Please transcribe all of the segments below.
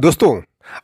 दोस्तों,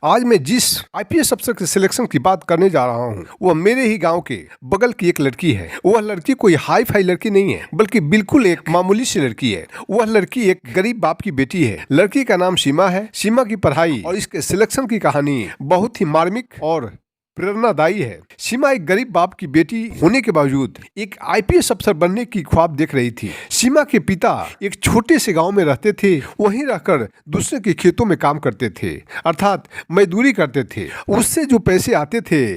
आज मैं जिस आईपीएस अफसर के सिलेक्शन की बात करने जा रहा हूँ वह मेरे ही गांव के बगल की एक लड़की है। वह लड़की कोई हाई फाई लड़की नहीं है, बल्कि बिल्कुल एक मामूली सी लड़की है। वह लड़की एक गरीब बाप की बेटी है। लड़की का नाम सीमा है। सीमा की पढ़ाई और इसके सिलेक्शन की कहानी बहुत ही मार्मिक और प्रेरणादायी है। सीमा एक गरीब बाप की बेटी होने के बावजूद एक आईपीएस अफसर बनने की ख्वाब देख रही थी। सीमा के पिता एक छोटे से गांव में रहते थे। वहीं रहकर दूसरे के खेतों में काम करते थे, अर्थात मजदूरी करते थे। उससे जो पैसे आते थे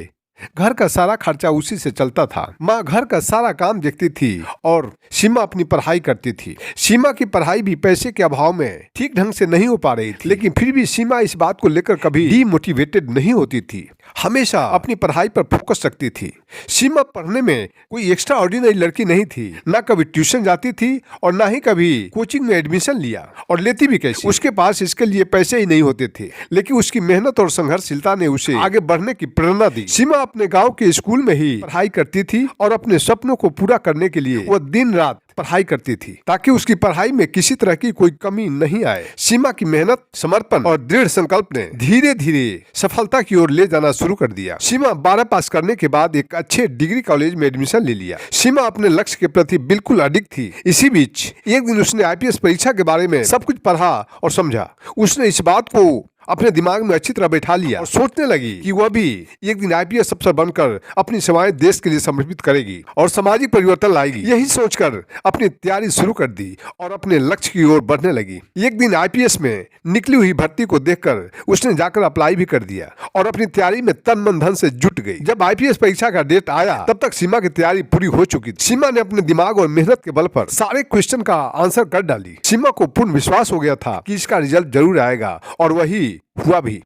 घर का सारा खर्चा उसी से चलता था। माँ घर का सारा काम देखती थी और सीमा अपनी पढ़ाई करती थी। सीमा की पढ़ाई भी पैसे के अभाव में ठीक ढंग से नहीं हो पा रही थी, लेकिन फिर भी सीमा इस बात को लेकर कभी डीमोटिवेटेड नहीं होती थी। हमेशा अपनी पढ़ाई पर फोकस रखती थी। सीमा पढ़ने में कोई एक्स्ट्रा ऑर्डिनरी लड़की नहीं थी। ना कभी ट्यूशन जाती थी और ना ही कभी कोचिंग में एडमिशन लिया, और लेती भी कैसे। उसके पास इसके लिए पैसे ही नहीं होते थे, लेकिन उसकी मेहनत और संघर्षशीलता ने उसे आगे बढ़ने की प्रेरणा दी। सीमा अपने गांव के स्कूल में ही पढ़ाई करती थी और अपने सपनों को पूरा करने के लिए वह दिन रात पढ़ाई करती थी, ताकि उसकी पढ़ाई में किसी तरह की कोई कमी नहीं आए। सीमा की मेहनत, समर्पण और दृढ़ संकल्प ने धीरे धीरे सफलता की ओर ले जाना शुरू कर दिया। सीमा 12 पास करने के बाद एक अच्छे डिग्री कॉलेज में एडमिशन ले लिया। सीमा अपने लक्ष्य के प्रति बिल्कुल अडिग थी। इसी बीच एक दिन उसने आईपीएस परीक्षा के बारे में सब कुछ पढ़ा और समझा। उसने इस बात को अपने दिमाग में अच्छी तरह बैठा लिया और सोचने लगी कि वह भी एक दिन आईपीएस अफसर बनकर अपनी सेवाएं देश के लिए समर्पित करेगी और सामाजिक परिवर्तन लाएगी। यही सोचकर अपनी तैयारी शुरू कर दी और अपने लक्ष्य की ओर बढ़ने लगी। एक दिन आईपीएस में निकली हुई भर्ती को देखकर उसने जाकर अप्लाई भी कर दिया और अपनी तैयारी में तन मन धन से जुट गई। जब आईपीएस परीक्षा का डेट आया तब तक सीमा की तैयारी पूरी हो चुकी थी। सीमा ने अपने दिमाग और मेहनत के बल पर सारे क्वेश्चन का आंसर कर डाली। सीमा को पूर्ण विश्वास हो गया था कि इसका रिजल्ट जरूर आएगा, और वही हुआ भी।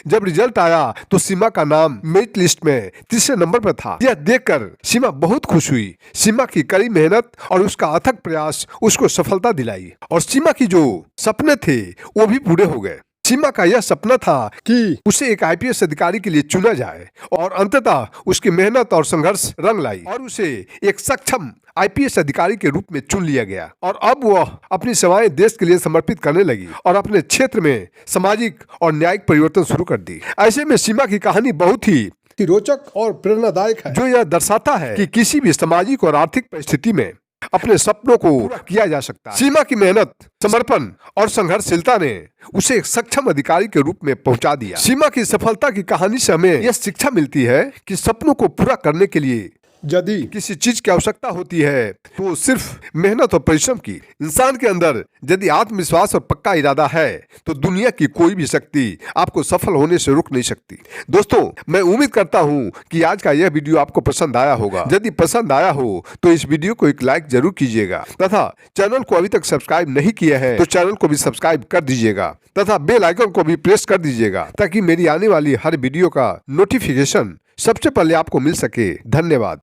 जब रिजल्ट आया तो सीमा का नाम मेरिट लिस्ट में तीसरे नंबर पर था। यह देखकर सीमा बहुत खुश हुई। सीमा की कड़ी मेहनत और उसका अथक प्रयास उसको सफलता दिलाई, और सीमा की जो सपने थे वो भी पूरे हो गए। सीमा का यह सपना था कि उसे एक आईपीएस अधिकारी के लिए चुना जाए, और अंततः उसकी मेहनत और संघर्ष रंग लाई और उसे एक सक्षम आईपीएस अधिकारी के रूप में चुन लिया गया। और अब वह अपनी सेवाएं देश के लिए समर्पित करने लगी और अपने क्षेत्र में सामाजिक और न्यायिक परिवर्तन शुरू कर दी। ऐसे में सीमा की कहानी बहुत ही रोचक और प्रेरणादायक है, जो यह दर्शाता है कि किसी भी सामाजिक और आर्थिक परिस्थिति में अपने सपनों को पूरा किया जा सकता है। सीमा की मेहनत, समर्पण और संघर्षशीलता ने उसे एक सक्षम अधिकारी के रूप में पहुंचा दिया। सीमा की सफलता की कहानी से हमें यह शिक्षा मिलती है कि सपनों को पूरा करने के लिए यदि किसी चीज की आवश्यकता होती है तो सिर्फ मेहनत और परिश्रम की। इंसान के अंदर यदि आत्मविश्वास और पक्का इरादा है तो दुनिया की कोई भी शक्ति आपको सफल होने से रोक नहीं सकती। दोस्तों, मैं उम्मीद करता हूं कि आज का यह वीडियो आपको पसंद आया होगा। यदि पसंद आया हो तो इस वीडियो को एक लाइक जरूर कीजिएगा, तथा चैनल को अभी तक सब्सक्राइब नहीं किया है तो चैनल को भी सब्सक्राइब कर दीजिएगा, तथा बेल आइकन को भी प्रेस कर दीजिएगा, ताकि मेरी आने वाली हर वीडियो का नोटिफिकेशन सबसे पहले आपको मिल सके। धन्यवाद।